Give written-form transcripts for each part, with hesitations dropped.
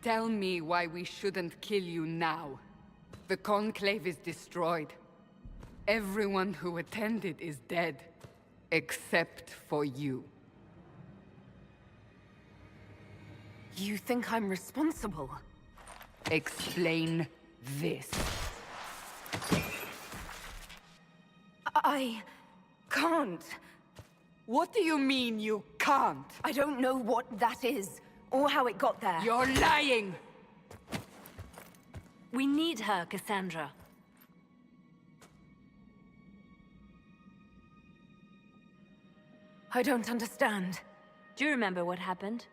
Tell me why we shouldn't kill you now. The Conclave is destroyed. Everyone who attended is dead. Except for you. You think I'm responsible? Explain this. I can't. What do you mean you can't? I don't know what that is, or how it got there. You're lying! We need her, Cassandra. I don't understand. Do you remember what happened?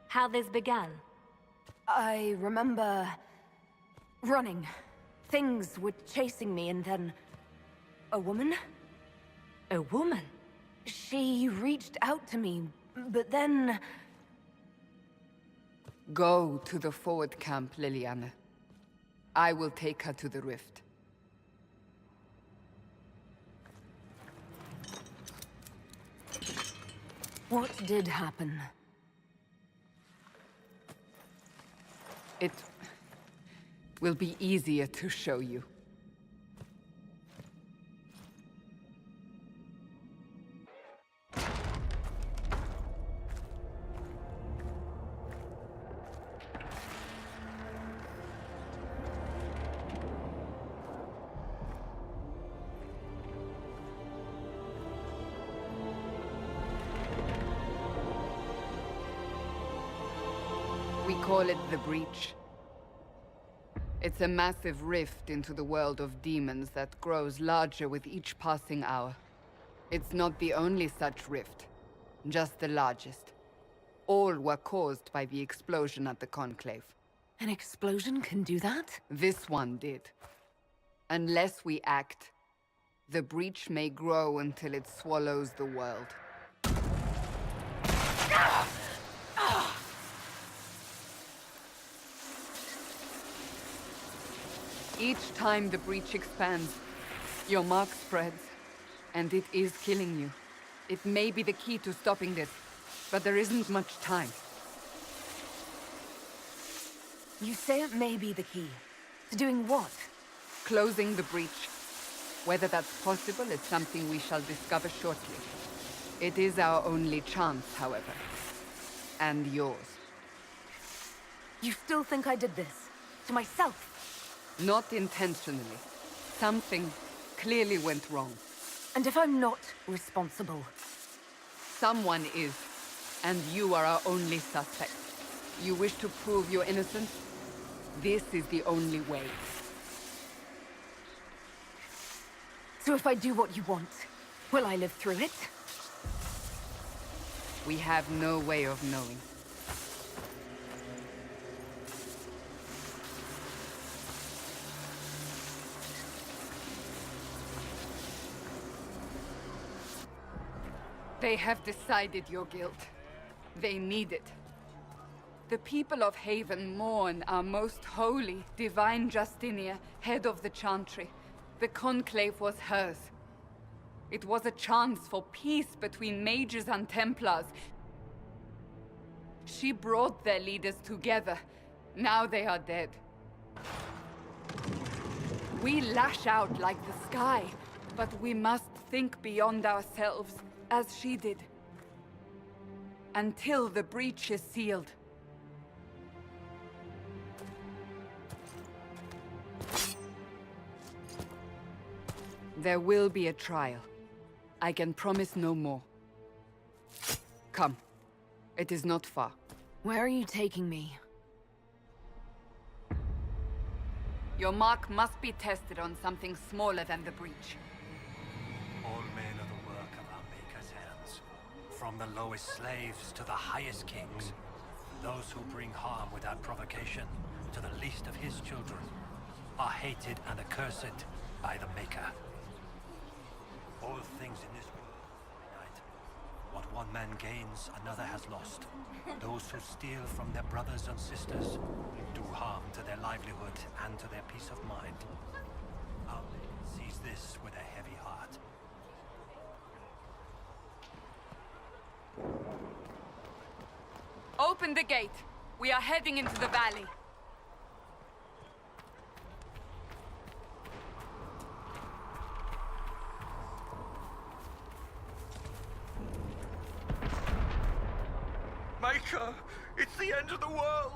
How this began? I remember... running. Things were chasing me, and then... a woman? A woman? She reached out to me, but then... Go to the forward camp, Liliana. I will take her to the rift. What did happen? It will be easier to show you. We call it the Breach. It's a massive rift into the world of demons that grows larger with each passing hour. It's not the only such rift, just the largest. All were caused by the explosion at the Conclave. An explosion can do that? This one did. Unless we act, the Breach may grow until it swallows the world. Each time the Breach expands, your mark spreads, and it is killing you. It may be the key to stopping this, but there isn't much time. You say it may be the key. To doing what? Closing the Breach. Whether that's possible is something we shall discover shortly. It is our only chance, however. And yours. You still think I did this? To myself? Not intentionally. Something clearly went wrong. And if I'm not responsible? Someone is, and you are our only suspect. You wish to prove your innocence? This is the only way. So if I do what you want, will I live through it? We have no way of knowing. They have decided your guilt. They need it. The people of Haven mourn our most holy, divine Justinia, head of the Chantry. The Conclave was hers. It was a chance for peace between mages and Templars. She brought their leaders together. Now they are dead. We lash out like the sky, but we must think beyond ourselves, as she did. Until the Breach is sealed. There will be a trial. I can promise no more. Come. It is not far. Where are you taking me? Your mark must be tested on something smaller than the Breach. All men are the work of our Maker's hands. From the lowest slaves to the highest kings. Those who bring harm without provocation to the least of his children are hated and accursed by the Maker. All things in this world are finite. What one man gains, another has lost. Those who steal from their brothers and sisters do harm to their livelihood and to their peace of mind. Our Maker sees this with a heavy heart. Open the gate! We are heading into the valley. Maker, it's the end of the world!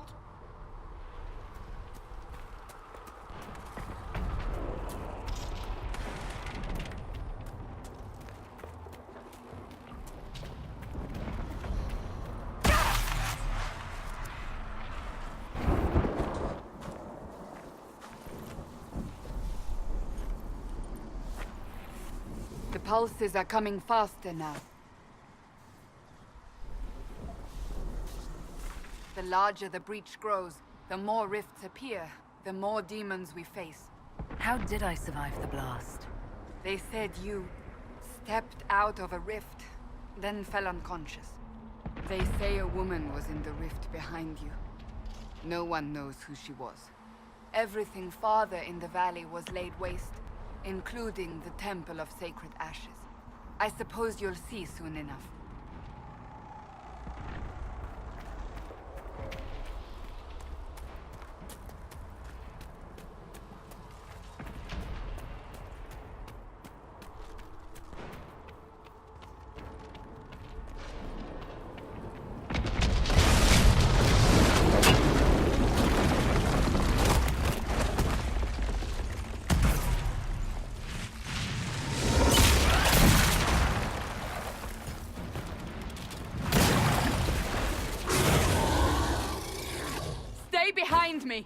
The pulses are coming faster now. The larger the breach grows, the more rifts appear, the more demons we face. How did I survive the blast? They said you stepped out of a rift, then fell unconscious. They say a woman was in the rift behind you. No one knows who she was. Everything farther in the valley was laid waste, including the Temple of Sacred Ashes. I suppose you'll see soon enough. Stay behind me!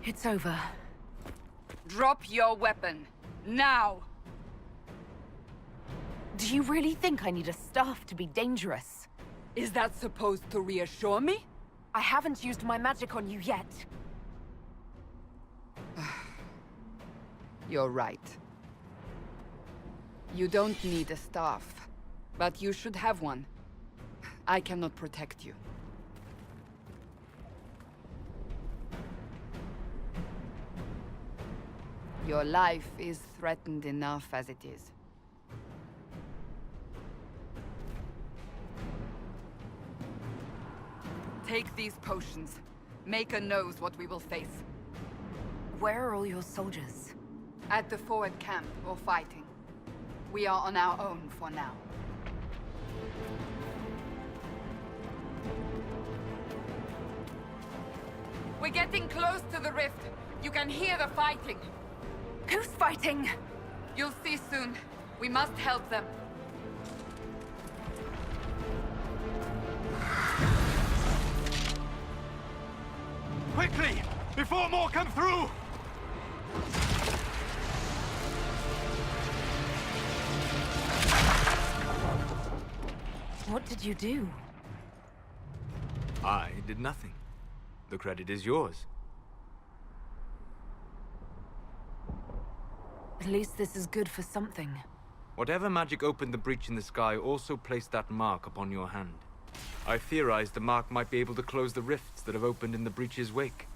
It's over. Drop your weapon. Now! Do you really think I need a staff to be dangerous? Is that supposed to reassure me? I haven't used my magic on you yet. You're right. You don't need a staff, but you should have one. I cannot protect you. Your life is threatened enough as it is. Take these potions. Maker knows what we will face. Where are all your soldiers? At the forward camp, or fighting. We are on our own for now. We're getting close to the rift. You can hear the fighting. Who's fighting? You'll see soon. We must help them. Quickly! Before more come through! What did you do? I did nothing. The credit is yours. At least this is good for something. Whatever magic opened the breach in the sky also placed that mark upon your hand. I theorized the mark might be able to close the rifts that have opened in the breach's wake.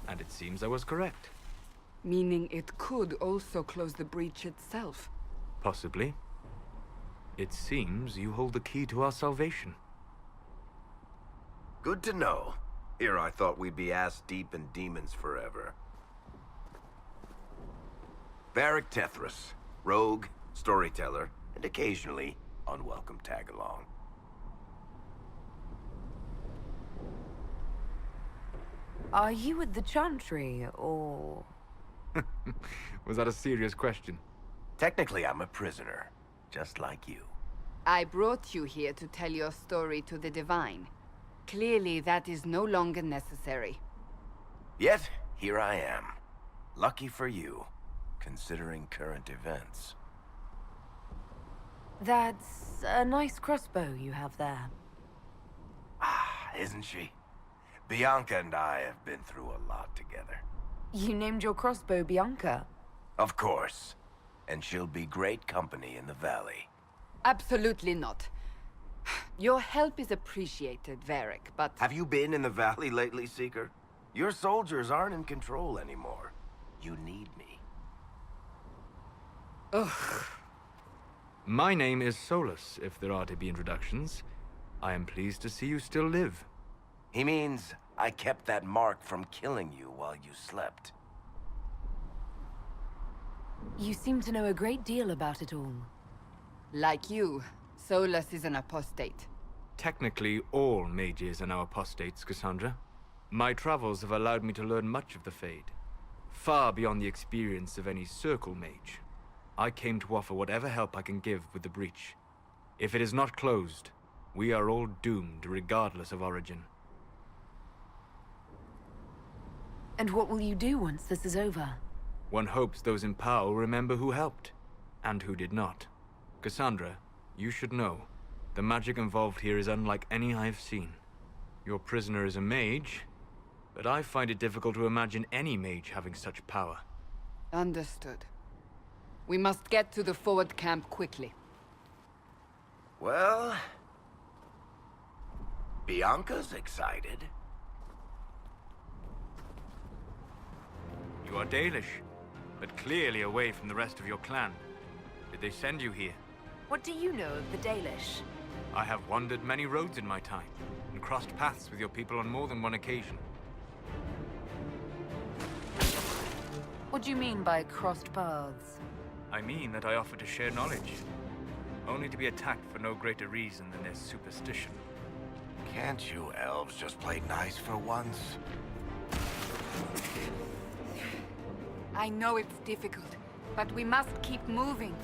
And it seems I was correct. Meaning it could also close the breach itself. Possibly. It seems you hold the key to our salvation. Good to know. Here I thought we'd be ass-deep in demons forever. Varric Tethras, rogue, storyteller, and occasionally unwelcome tag-along. Are you at the Chantry, or...? Was that a serious question? Technically, I'm a prisoner, just like you. I brought you here to tell your story to the Divine. Clearly, that is no longer necessary. Yet, here I am. Lucky for you, considering current events. That's a nice crossbow you have there. Ah, isn't she? Bianca and I have been through a lot together. You named your crossbow Bianca. Of course. And she'll be great company in the valley. Absolutely not. Your help is appreciated, Varric, but... Have you been in the valley lately, Seeker? Your soldiers aren't in control anymore. You need me. Ugh. My name is Solus, if there are to be introductions. I am pleased to see you still live. He means I kept that mark from killing you while you slept. You seem to know a great deal about it all. Like you, Solus is an apostate. Technically, all mages are now apostates, Cassandra. My travels have allowed me to learn much of the Fade, far beyond the experience of any circle mage. I came to offer whatever help I can give with the breach. If it is not closed, we are all doomed regardless of origin. And what will you do once this is over? One hopes those in power will remember who helped, and who did not. Cassandra, you should know, the magic involved here is unlike any I have seen. Your prisoner is a mage, but I find it difficult to imagine any mage having such power. Understood. We must get to the forward camp quickly. Well... Bianca's excited. You are Dalish, but clearly away from the rest of your clan. Did they send you here? What do you know of the Dalish? I have wandered many roads in my time, and crossed paths with your people on more than one occasion. What do you mean by crossed paths? I mean that I offer to share knowledge, only to be attacked for no greater reason than their superstition. Can't you elves just play nice for once? I know it's difficult, but we must keep moving.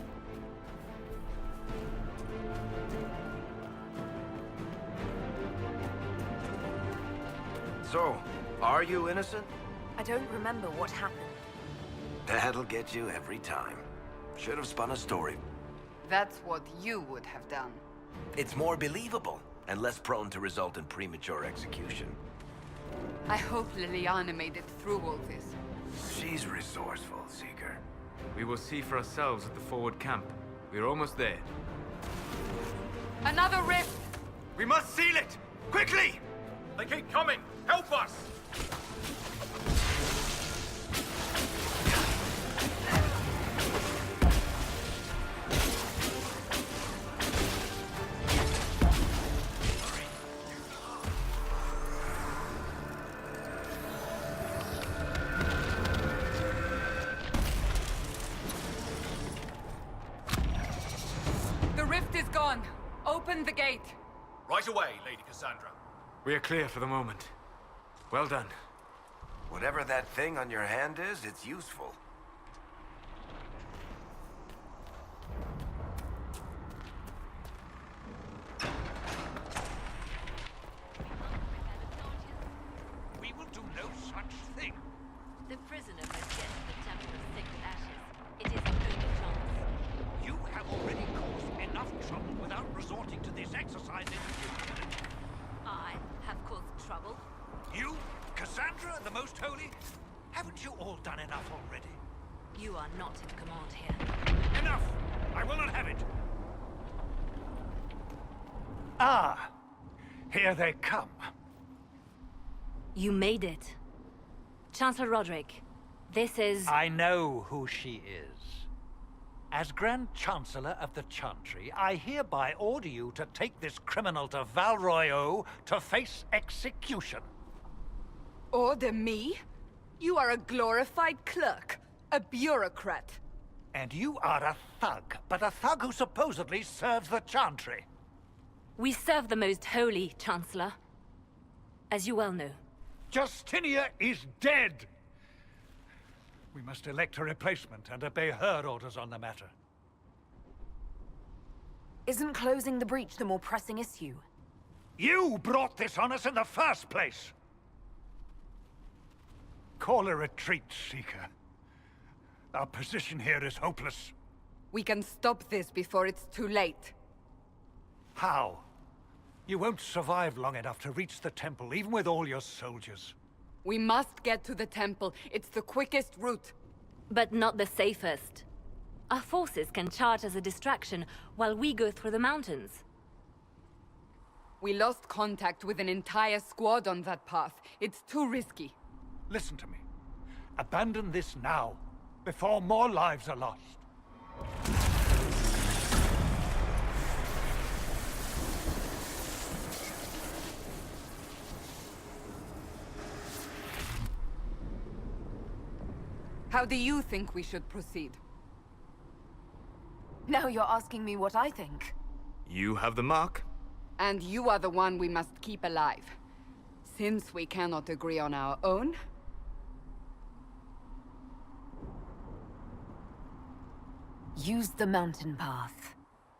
So, are you innocent? I don't remember what happened. That'll get you every time. Should have spun a story. That's what you would have done. It's more believable, and less prone to result in premature execution. I hope Liliana made it through all this. She's resourceful, Seeker. We will see for ourselves at the forward camp. We are almost there. Another rift! We must seal it! Quickly! They keep coming! Help us! The rift is gone. Open the gate. Right away, Lady Cassandra. We are clear for the moment. Well done. Whatever that thing on your hand is, it's useful. We will do no such thing. The prisoner must get to the Temple of Sacred Ashes. It is our only chance. You have already caused enough trouble without resorting to this exercise in futility. I have caused trouble. You, Cassandra, the Most Holy? Haven't you all done enough already? You are not in command here. Enough! I will not have it! Ah! Here they come. You made it. Chancellor Roderick, this is... I know who she is. As Grand Chancellor of the Chantry, I hereby order you to take this criminal to Val Royeaux to face execution. Order me? You are a glorified clerk, a bureaucrat. And you are a thug, but a thug who supposedly serves the Chantry. We serve the Most Holy, Chancellor. As you well know. Justinia is dead! We must elect a replacement and obey her orders on the matter. Isn't closing the breach the more pressing issue? You brought this on us in the first place! Call a retreat, Seeker. Our position here is hopeless. We can stop this before it's too late. How? You won't survive long enough to reach the temple, even with all your soldiers. We must get to the temple. It's the quickest route. But not the safest. Our forces can charge as a distraction while we go through the mountains. We lost contact with an entire squad on that path. It's too risky. Listen to me. Abandon this now, before more lives are lost. How do you think we should proceed? Now you're asking me what I think. You have the mark. And you are the one we must keep alive. Since we cannot agree on our own... Use the mountain path.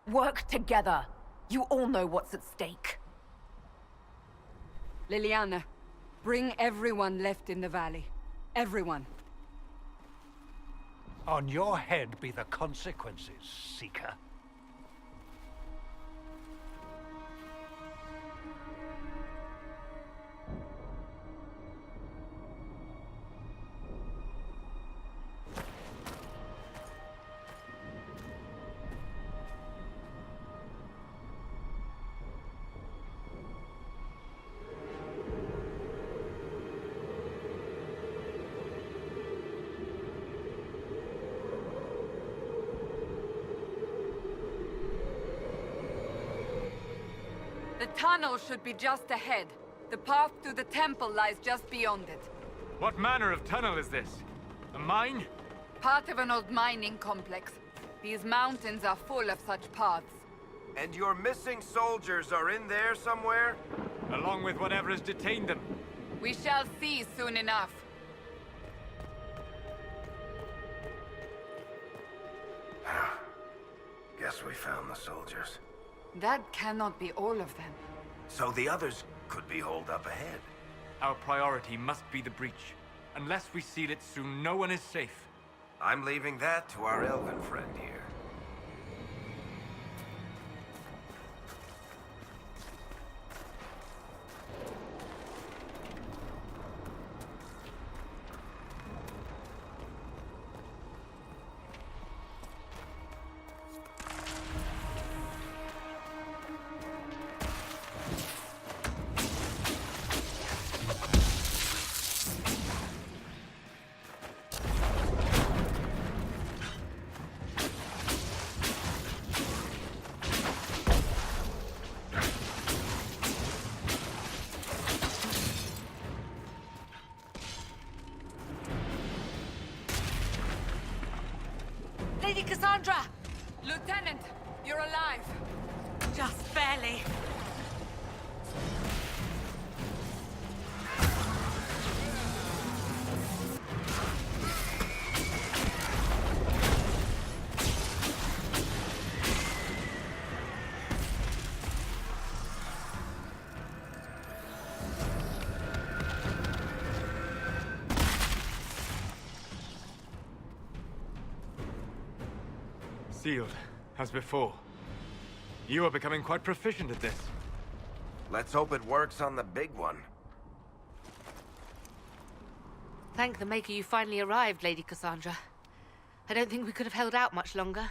Work together. You all know what's at stake. Liliana, bring everyone left in the valley. Everyone. On your head be the consequences, Seeker. The tunnel should be just ahead. The path to the temple lies just beyond it. What manner of tunnel is this? A mine? Part of an old mining complex. These mountains are full of such paths. And your missing soldiers are in there somewhere? Along with whatever has detained them. We shall see soon enough. Guess we found the soldiers. That cannot be all of them. So the others could be holed up ahead. Our priority must be the breach. Unless we seal it soon, no one is safe. I'm leaving that to our elven friend here. Lady Cassandra! Lieutenant, you're alive. Just barely. Sealed, as before. You are becoming quite proficient at this. Let's hope it works on the big one. Thank the Maker you finally arrived, Lady Cassandra. I don't think we could have held out much longer.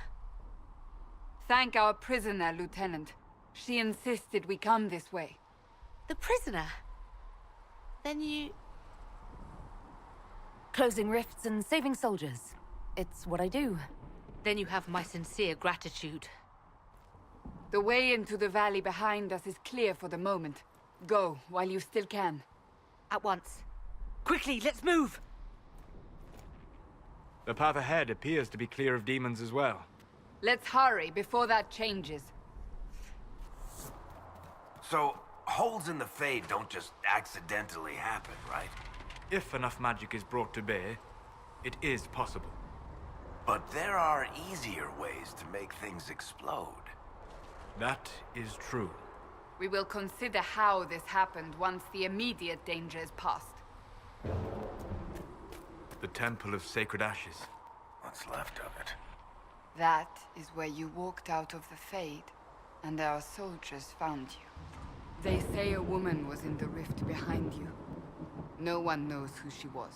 Thank our prisoner, Lieutenant. She insisted we come this way. The prisoner? Then you... Closing rifts and saving soldiers. It's what I do. Then you have my sincere gratitude. The way into the valley behind us is clear for the moment. Go, while you still can. At once. Quickly, let's move! The path ahead appears to be clear of demons as well. Let's hurry before that changes. So, holes in the Fade don't just accidentally happen, right? If enough magic is brought to bear, it is possible. But there are easier ways to make things explode. That is true. We will consider how this happened once the immediate danger is past. The Temple of Sacred Ashes. What's left of it? That is where you walked out of the Fade, and our soldiers found you. They say a woman was in the rift behind you. No one knows who she was.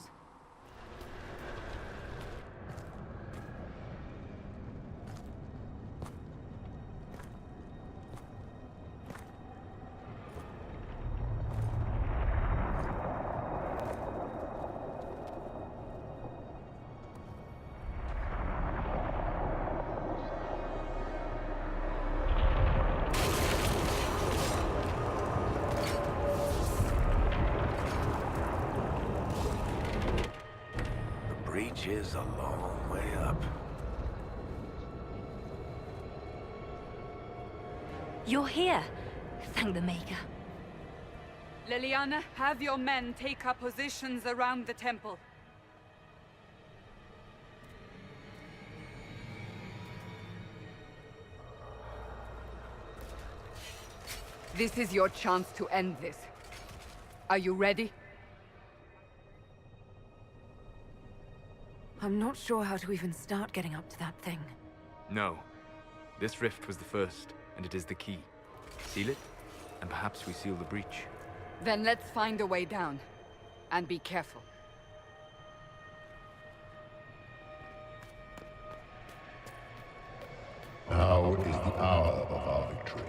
breach is a long way up. You're here. Thank the Maker. Liliana, have your men take up positions around the temple. This is your chance to end this. Are you ready? I'm not sure how to even start getting up to that thing. No. This rift was the first, and it is the key. Seal it, and perhaps we seal the breach. Then let's find a way down. And be careful. Now is the hour of our victory.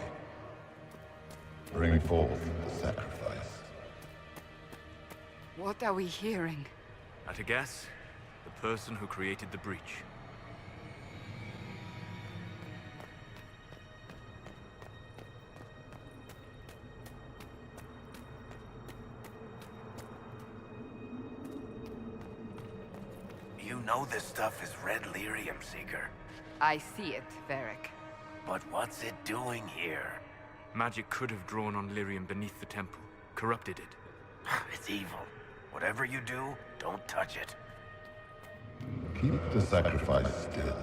Bring forth the sacrifice. What are we hearing? At a guess, the person who created the breach. You know this stuff is red lyrium, Seeker. I see it, Varric. But what's it doing here? Magic could have drawn on lyrium beneath the temple, corrupted it. It's evil. Whatever you do, don't touch it. Keep the sacrifice still.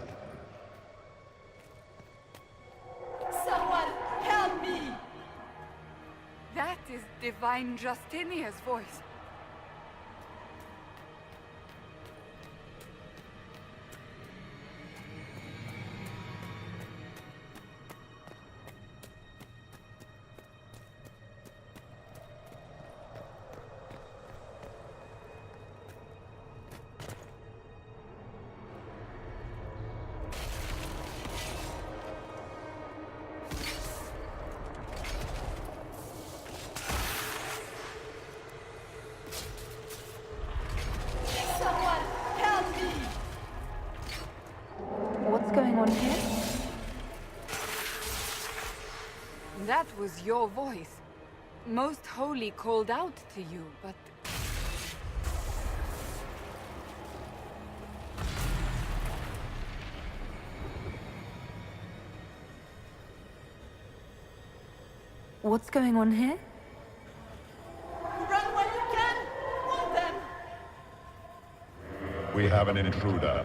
Someone help me! That is Divine Justinia's voice. What's going on here? That was your voice. Most Holy called out to you, but... What's going on here? Run when you can! Hold them! We have an intruder.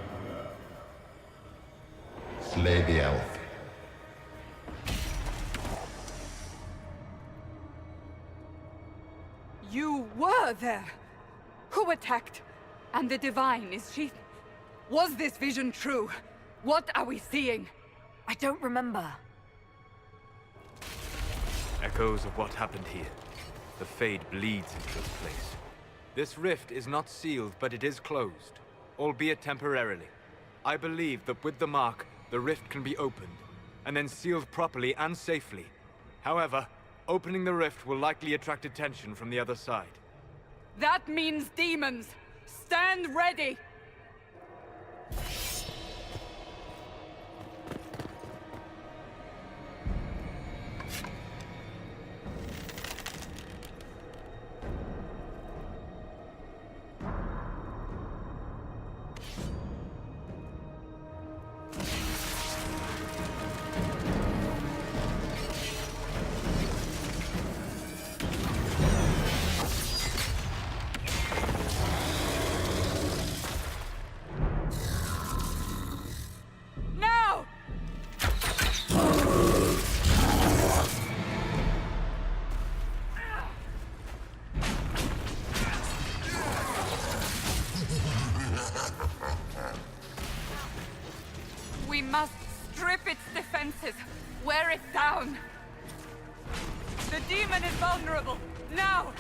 Slay the elf. You were there! Who attacked? And the Divine, is she... Was this vision true? What are we seeing? I don't remember. Echoes of what happened here. The Fade bleeds into this place. This rift is not sealed, but it is closed, albeit temporarily. I believe that with the mark, the rift can be opened, and then sealed properly and safely. However, opening the rift will likely attract attention from the other side. That means demons! Stand ready! We must strip its defenses, wear it down. The demon is vulnerable. Now!